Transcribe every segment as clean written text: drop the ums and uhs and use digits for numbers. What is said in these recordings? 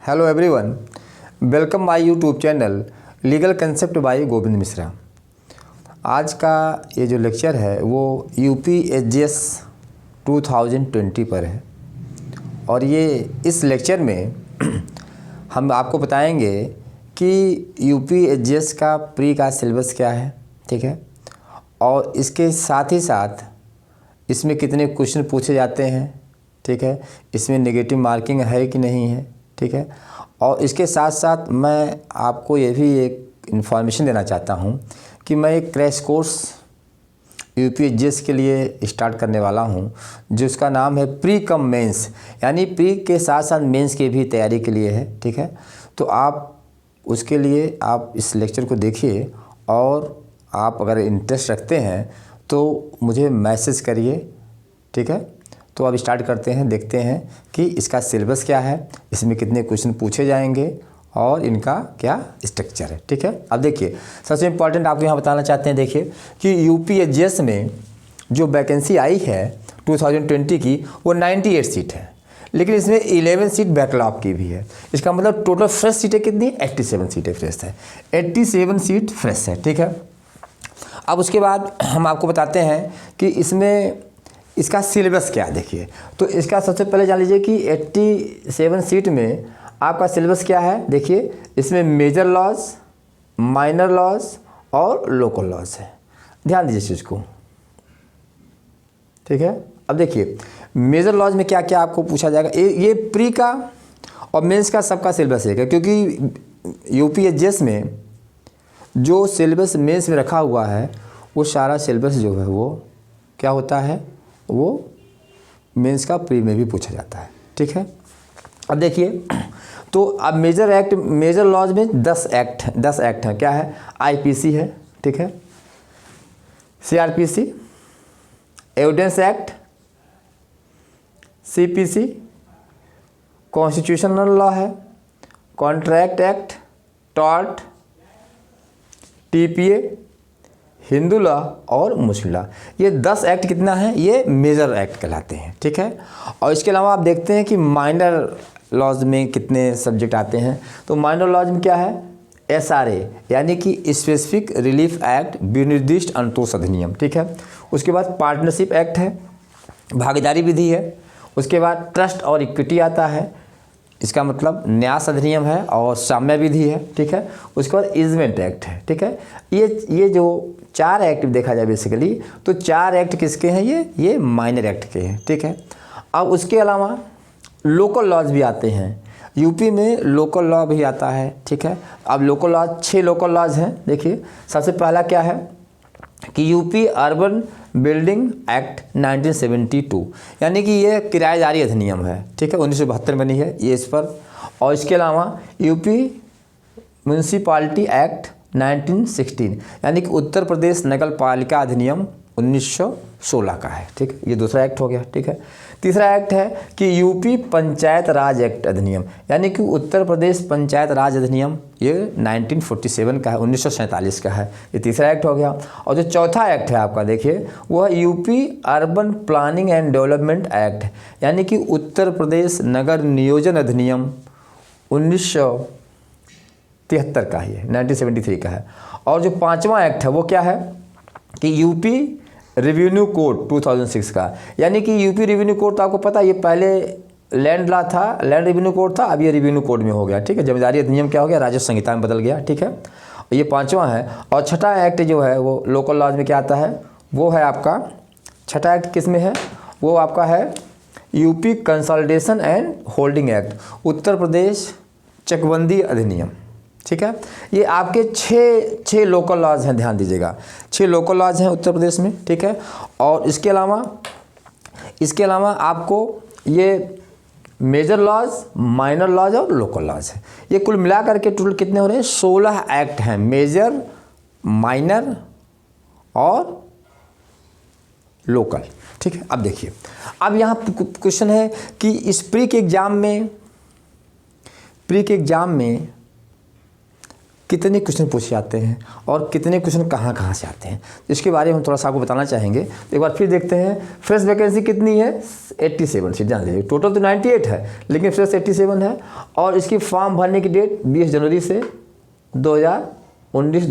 Hello everyone, welcome my YouTube channel legal concept by Govind Mishra. आज का ये जो लेक्चर है वो UPSGS 2020 पर है और ये इस लेक्चर में हम आपको बताएंगे कि UPSGS का प्री का सिलेबस क्या है, ठीक है, और इसके साथ ही साथ इसमें कितने क्वेश्चन पूछे जाते हैं, ठीक है, इसमें नेगेटिव मार्किंग है कि नहीं है, ठीक है। और इसके साथ साथ मैं आपको ये भी एक इन्फॉर्मेशन देना चाहता हूँ कि मैं एक क्रैश कोर्स UPSGS के लिए स्टार्ट करने वाला हूँ जिसका नाम है प्री कम मेंस, यानी प्री के साथ साथ मेंस की भी तैयारी के लिए है, ठीक है। तो आप उसके लिए आप इस लेक्चर को देखिए और आप अगर इंटरेस्ट रखते हैं तो मुझे मैसेज करिए, ठीक है। तो अब स्टार्ट करते हैं, देखते हैं कि इसका सिलेबस क्या है, इसमें कितने क्वेश्चन पूछे जाएंगे और इनका क्या स्ट्रक्चर है, ठीक है। अब देखिए, सबसे इम्पॉर्टेंट आपको यहाँ बताना चाहते हैं, देखिए कि UPSGS में जो वैकेंसी आई है 2020 की वो 98 सीट है, लेकिन इसमें 11 सीट बैकलॉग की भी है। इसका मतलब टोटल फ्रेश सीटें कितनी, 87 सीटें फ्रेश है, 87 सीट फ्रेश है, ठीक है। अब उसके बाद हम आपको बताते हैं कि इसमें इसका सिलेबस क्या है। देखिए, तो इसका सबसे पहले जान लीजिए कि 87 सीट में आपका सिलेबस क्या है। देखिए, इसमें मेजर लॉज, माइनर लॉज और लोकल लॉज है, ध्यान दीजिए इस चीज़ को, ठीक है। अब देखिए, मेजर लॉज में क्या क्या आपको पूछा जाएगा, ये प्री का और मेंस का सबका सिलेबस है, क्योंकि UPSGS में जो सिलेबस मेंस में रखा हुआ है वो सारा सिलेबस जो है वो क्या होता है, वो मेंस का प्री में भी पूछा जाता है, ठीक है। अब देखिए, तो अब मेजर लॉज में 10 एक्ट हैं। क्या है, IPC है, ठीक है, CRPC, evidence act, CPC, constitutional law है, contract act, tort, TPA, Hindu law और मुस्लिम लॉ। ये 10 एक्ट कितना है, ये मेजर एक्ट कहलाते हैं, ठीक है। और इसके अलावा आप देखते हैं कि माइनर लॉज में कितने सब्जेक्ट आते हैं। तो माइनर लॉज में क्या है, SRA यानी कि स्पेसिफिक रिलीफ एक्ट, विनिर्दिष्ट अनुतोष अधिनियम, ठीक है। उसके बाद पार्टनरशिप एक्ट है, भागीदारी विधि है। उसके बाद ट्रस्ट और इक्विटी आता है, इसका मतलब न्यास अधिनियम है और साम्य विधि है, ठीक है। उसके बाद इजमेंट एक्ट है, ठीक है। ये जो 4 एक्ट देखा जाए बेसिकली, तो 4 एक्ट किसके हैं, ये माइनर एक्ट के हैं, ठीक है। अब उसके अलावा लोकल लॉज भी आते हैं, यूपी में लोकल लॉ भी आता है, ठीक है। अब लोकल लॉज 6 लोकल लॉज हैं। देखिए, सबसे पहला क्या है कि यूपी अर्बन बिल्डिंग एक्ट 1972, यानी कि ये किराएदारी अधिनियम है, ठीक है, 1972 बनी है ये इस पर। और इसके अलावा यूपी म्यूनसिपालिटी एक्ट 1916, यानी कि उत्तर प्रदेश नगर पालिका अधिनियम 1916 का है, ठीक है, ये दूसरा एक्ट हो गया, ठीक है। तीसरा एक्ट है कि यूपी पंचायत राज एक्ट अधिनियम, यानी कि उत्तर प्रदेश पंचायत राज अधिनियम, ये 1947 का है, 1947 का है, ये तीसरा एक्ट हो गया। और जो चौथा एक्ट है आपका, देखिए, वो है UP urban planning and development act, यानी कि उत्तर प्रदेश नगर नियोजन अधिनियम 1973 का ही है, 1973 का है। और जो पाँचवा एक्ट है वो क्या है कि यूपी रेवेन्यू कोड 2006 का, यानी कि यूपी रेवेन्यू कोड तो आपको पता है, ये पहले लैंड लॉ था, लैंड रेवेन्यू कोड था, अब ये रेवेन्यू कोड में हो गया, ठीक है। जमींदारी अधिनियम क्या हो गया, राजस्व संहिता में बदल गया, ठीक है। ये पांचवा है। और छठा एक्ट जो है वो लोकल लॉज में क्या आता है, वो है आपका छठा एक्ट किस में है, वो आपका है UP consolidation and holding act, Uttar Pradesh चकबंदी अधिनियम, ठीक है। ये आपके 6 लोकल लॉज हैं, ध्यान दीजिएगा, 6 लोकल लॉज हैं उत्तर प्रदेश में, ठीक है। और इसके अलावा आपको ये मेजर लॉज, माइनर लॉज और लोकल लॉज है। ये कुल मिला करके टोटल कितने हो रहे हैं, 16 एक्ट हैं, मेजर, माइनर और लोकल, ठीक है। अब देखिए, अब यहाँ क्वेश्चन है कि इस प्री के एग्जाम में कितने क्वेश्चन पूछे जाते हैं और कितने क्वेश्चन कहाँ कहाँ से आते हैं, इसके बारे में हम थोड़ा सा आपको बताना चाहेंगे। एक बार फिर देखते हैं। फ्रेश वैकेंसी कितनी है? 87 सीट, जान लीजिए। टोटल तो 98 है, लेकिन फ्रेश 87 है। और इसकी फॉर्म भरने की डेट 20 जनवरी से 2019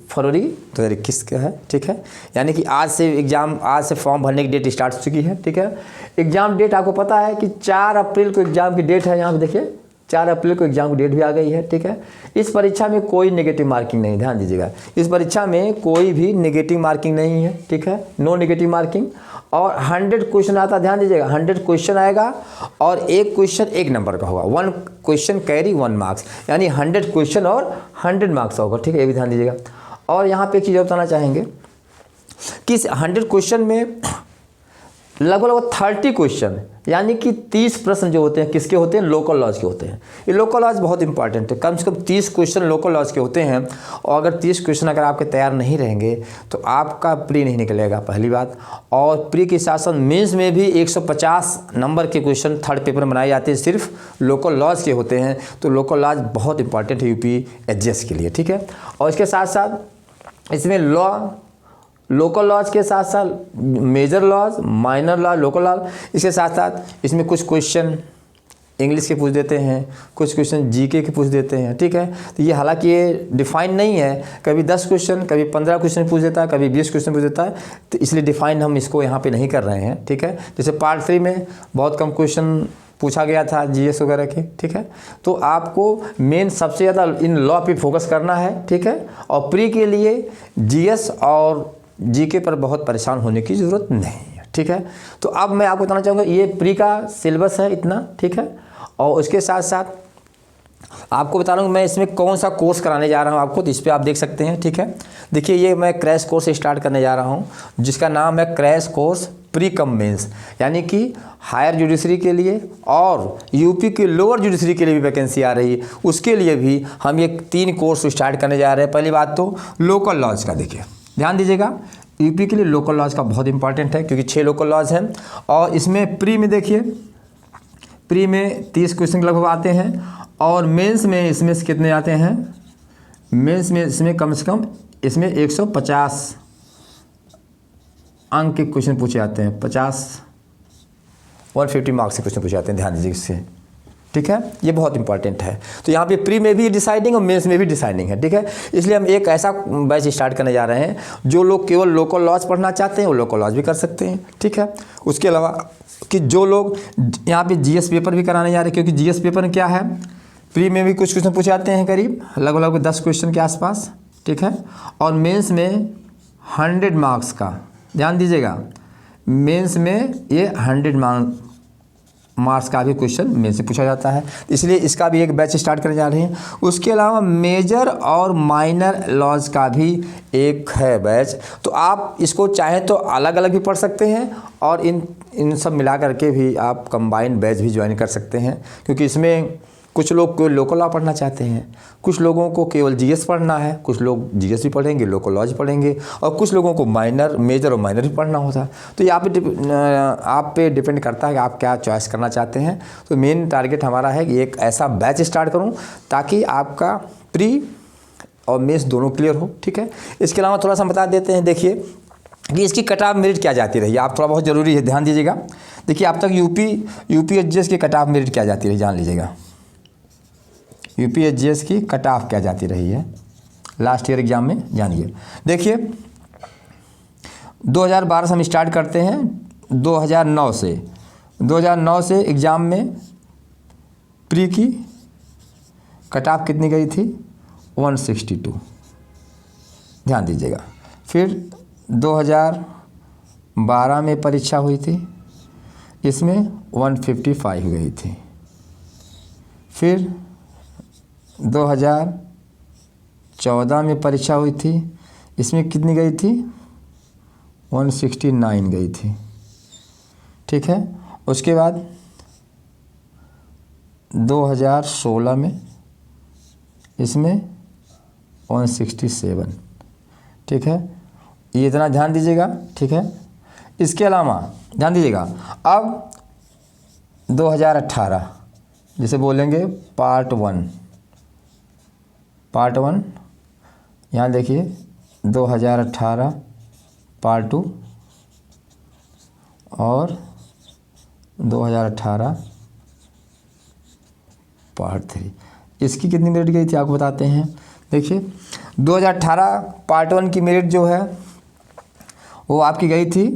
फरवरी 2021 का है, ठीक है। यानी कि आज से फॉर्म भरने की डेट स्टार्ट हो चुकी है, ठीक है। एग्ज़ाम डेट आपको पता है कि 4 अप्रैल को एग्ज़ाम की डेट है। यहाँ पे देखिए 4 अप्रैल को एग्जाम की डेट भी आ गई है, ठीक है। इस परीक्षा में कोई नेगेटिव मार्किंग नहीं, ध्यान दीजिएगा। इस परीक्षा में कोई भी नेगेटिव मार्किंग नहीं है, ठीक है, नो नेगेटिव मार्किंग। और 100 क्वेश्चन आता, ध्यान दीजिएगा, 100 क्वेश्चन आएगा और एक क्वेश्चन 1 नंबर का होगा। 1 क्वेश्चन कैरी 1 मार्क्स, यानी 100 क्वेश्चन और 100 मार्क्स होगा, ठीक है, ये भी ध्यान दीजिएगा। और यहाँ पे एक चीज़ बताना चाहेंगे कि इस 100 क्वेश्चन में लगभग 30 क्वेश्चन, यानी कि 30 प्रश्न जो होते हैं किसके होते हैं? लोकल लॉज के होते हैं। ये लोकल लॉज बहुत इंपॉर्टेंट है, कम से कम 30 क्वेश्चन लोकल लॉज के होते हैं। और अगर 30 क्वेश्चन अगर आपके तैयार नहीं रहेंगे तो आपका प्री नहीं निकलेगा, पहली बात। और प्री के साथ साथ मेंस में भी 150 नंबर के क्वेश्चन थर्ड पेपर में बनाए जाते हैं, सिर्फ लोकल लॉज के होते हैं। तो लोकल लॉज बहुत इंपॉर्टेंट है यूपीएससी के लिए, ठीक है। और इसके साथ साथ इसमें लोकल लॉज के साथ साथ major laws, minor laws, local laws, इसके साथ साथ इसमें कुछ क्वेश्चन इंग्लिश के पूछ देते हैं, कुछ क्वेश्चन जीके के पूछ देते हैं, ठीक है। तो ये हालांकि ये डिफाइन नहीं है, कभी 10 क्वेश्चन, कभी 15 क्वेश्चन पूछ देता है, कभी 20 क्वेश्चन पूछ देता है। तो इसलिए डिफाइन हम इसको यहाँ पे नहीं कर रहे हैं, ठीक है। जैसे पार्ट 3 में बहुत कम क्वेश्चन पूछा गया था जीएस वगैरह के, ठीक है। तो आपको मेन सबसे ज़्यादा इन लॉ पे फोकस करना है, ठीक है। और प्री के लिए जीएस और जीके पर बहुत परेशान होने की ज़रूरत नहीं है, ठीक है। तो अब मैं आपको बताना चाहूँगा ये प्री का सिलेबस है इतना, ठीक है। और उसके साथ साथ आपको बता रहा हूँ मैं इसमें कौन सा कोर्स कराने जा रहा हूँ आपको, तो इस पर आप देख सकते हैं, ठीक है। देखिए ये मैं क्रैश कोर्स स्टार्ट करने जा रहा हूँ जिसका नाम है crash course pre cum mains, यानी कि हायर जुडिशरी के लिए और यूपी के लोअर जुडिशरी के लिए भी वैकेंसी आ रही है, उसके लिए भी हम ये 3 कोर्स स्टार्ट करने जा रहे हैं। पहली बात तो लोकल लॉज का, देखिए ध्यान दीजिएगा, यूपी के लिए लोकल लॉज का बहुत इंपॉर्टेंट है क्योंकि 6 लोकल लॉज हैं। और इसमें प्री में देखिए, प्री में 30 क्वेश्चन लगभग आते हैं और मेंस में इसमें से कितने आते हैं? मेंस में इसमें कम से कम इसमें 150 अंक के क्वेश्चन पूछे जाते हैं, 150 मार्क्स के क्वेश्चन पूछे जाते हैं, ध्यान दीजिए इससे, ठीक है। ये बहुत इंपॉर्टेंट है। तो यहाँ पे प्री में भी डिसाइडिंग और मेंस में भी डिसाइडिंग है, ठीक है। इसलिए हम एक ऐसा बैच स्टार्ट करने जा रहे हैं जो लोग केवल लोकल लॉज पढ़ना चाहते हैं वो लोकल लॉज भी कर सकते हैं, ठीक है। उसके अलावा कि जो लोग यहाँ पे जीएस पेपर भी कराने जा रहे हैं, क्योंकि जीएस पेपर क्या है, प्री में भी कुछ क्वेश्चन पूछे जाते हैं करीब लगभग 10 क्वेश्चन के आसपास, ठीक है। और मेंस में 100 मार्क्स का, ध्यान दीजिएगा, मेंस में ये 100 मार्क्स का भी क्वेश्चन मेंस से पूछा जाता है, इसलिए इसका भी एक बैच स्टार्ट करने जा रहे हैं। उसके अलावा मेजर और माइनर लॉज का भी एक है बैच, तो आप इसको चाहें तो अलग अलग भी पढ़ सकते हैं और इन सब मिला करके भी आप कंबाइंड बैच भी ज्वाइन कर सकते हैं, क्योंकि इसमें कुछ लोग केवल लोकल लॉ पढ़ना चाहते हैं, कुछ लोगों को केवल जीएस पढ़ना है, कुछ लोग जीएस भी पढ़ेंगे, लोकल लॉ पढ़ेंगे, और कुछ लोगों को माइनर, मेजर और माइनर भी पढ़ना होता है। तो ये आप पे डिपेंड करता है कि आप क्या चॉइस करना चाहते हैं। तो मेन टारगेट हमारा है कि एक ऐसा बैच स्टार्ट करूँ ताकि आपका प्री और मेंस दोनों क्लियर हो, ठीक है। इसके अलावा थोड़ा सा बता देते हैं, देखिए कि इसकी कट ऑफ मेरिट क्या जाती रही, आप थोड़ा बहुत ज़रूरी है, ध्यान दीजिएगा। देखिए अब तक यूपीएससी की कट ऑफ मेरिट क्या जाती रही, जान लीजिएगा। यूपीएससी की कट ऑफ क्या जाती रही है लास्ट ईयर एग्जाम में, जानिए। देखिए 2012 से हम स्टार्ट करते हैं, 2009 से एग्ज़ाम में प्री की कट ऑफ कितनी गई थी? 162, ध्यान दीजिएगा। फिर 2012 में परीक्षा हुई थी, इसमें 155 गई थी। फिर 2014 में परीक्षा हुई थी, इसमें कितनी गई थी? 169 गई थी, ठीक है। उसके बाद 2016 में इसमें 167, ठीक है। ये इतना ध्यान दीजिएगा, ठीक है। इसके अलावा ध्यान दीजिएगा, अब 2018 जिसे बोलेंगे पार्ट वन यहाँ देखिए 2018 पार्ट 2 और 2018 पार्ट 3। इसकी कितनी मेरिट गई थी आपको बताते हैं। देखिए 2018 पार्ट 1 की मेरिट जो है वो आपकी गई थी,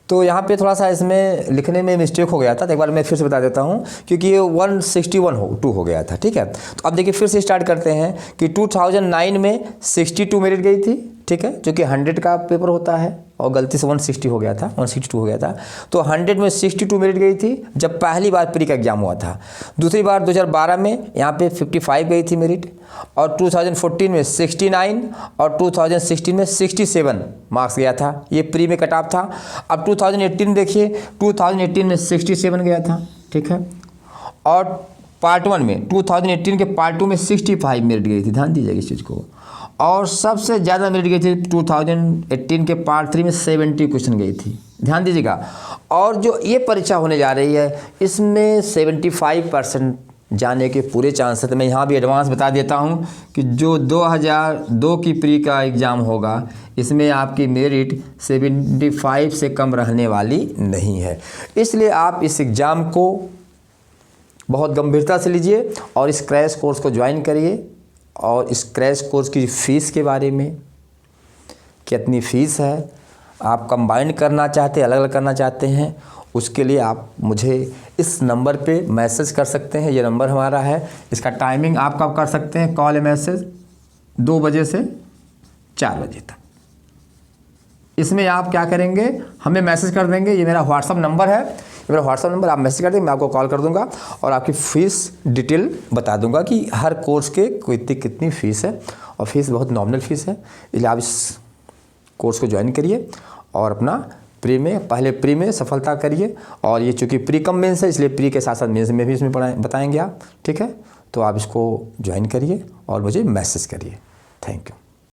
तो यहाँ पे थोड़ा सा इसमें लिखने में मिस्टेक हो गया था, तो एक बार मैं फिर से बता देता हूँ क्योंकि ये 161 हो गया था। ठीक है, तो अब देखिए फिर से स्टार्ट करते हैं कि 2009 में 62 मेरिट गई थी। ठीक है, जो कि 100 का पेपर होता है और गलती से 160 हो गया था, 162 हो गया था। तो 100 में 62 मेरिट गई थी जब पहली बार प्री का एग्जाम हुआ था। दूसरी बार 2012 में यहाँ पे 55 गई थी मेरिट, और 2014 में 69 और 2016 में 67 मार्क्स गया था। ये प्री में कट ऑफ था। अब 2018 देखिए, 2018 में 67 गया था। ठीक है, और पार्ट 1 में 2018 के पार्ट 2 में 65 मेरिट गई थी, ध्यान दीजिएगा इस चीज़ को। और सबसे ज़्यादा मेरिट गई थी 2018 के पार्ट 3 में 70 क्वेश्चन गई थी, ध्यान दीजिएगा। और जो ये परीक्षा होने जा रही है इसमें 75% जाने के पूरे चांस है। तो मैं यहाँ भी एडवांस बता देता हूँ कि जो 2002 की प्री का एग्ज़ाम होगा इसमें आपकी मेरिट 75 से कम रहने वाली नहीं है। इसलिए आप इस एग्ज़ाम को बहुत गंभीरता से लीजिए और इस क्रैश कोर्स को ज्वाइन करिए। और इस क्रैश कोर्स की फ़ीस के बारे में, कितनी फ़ीस है, आप कंबाइन करना चाहते हैं, अलग अलग करना चाहते हैं, उसके लिए आप मुझे इस नंबर पे मैसेज कर सकते हैं। ये नंबर हमारा है। इसका टाइमिंग आप कब कर सकते हैं, कॉल या मैसेज 2 बजे से 4 बजे तक। इसमें आप क्या करेंगे, हमें मैसेज कर देंगे। ये मेरा व्हाट्सअप नंबर है, मेरा व्हाट्सअप नंबर, आप मैसेज कर देंगे, मैं आपको कॉल कर दूंगा और आपकी फ़ीस डिटेल बता दूंगा कि हर कोर्स के कितनी फ़ीस है। और फीस बहुत नॉमिनल फ़ीस है, इसलिए आप इस कोर्स को ज्वाइन करिए और अपना पहले प्री में सफलता करिए। और ये चूँकि प्री कम मेंस है, इसलिए प्री के साथ साथ मेंस में भी इसमें बताएंगे आप। ठीक है, तो आप इसको ज्वाइन करिए और मुझे मैसेज करिए। Thank you.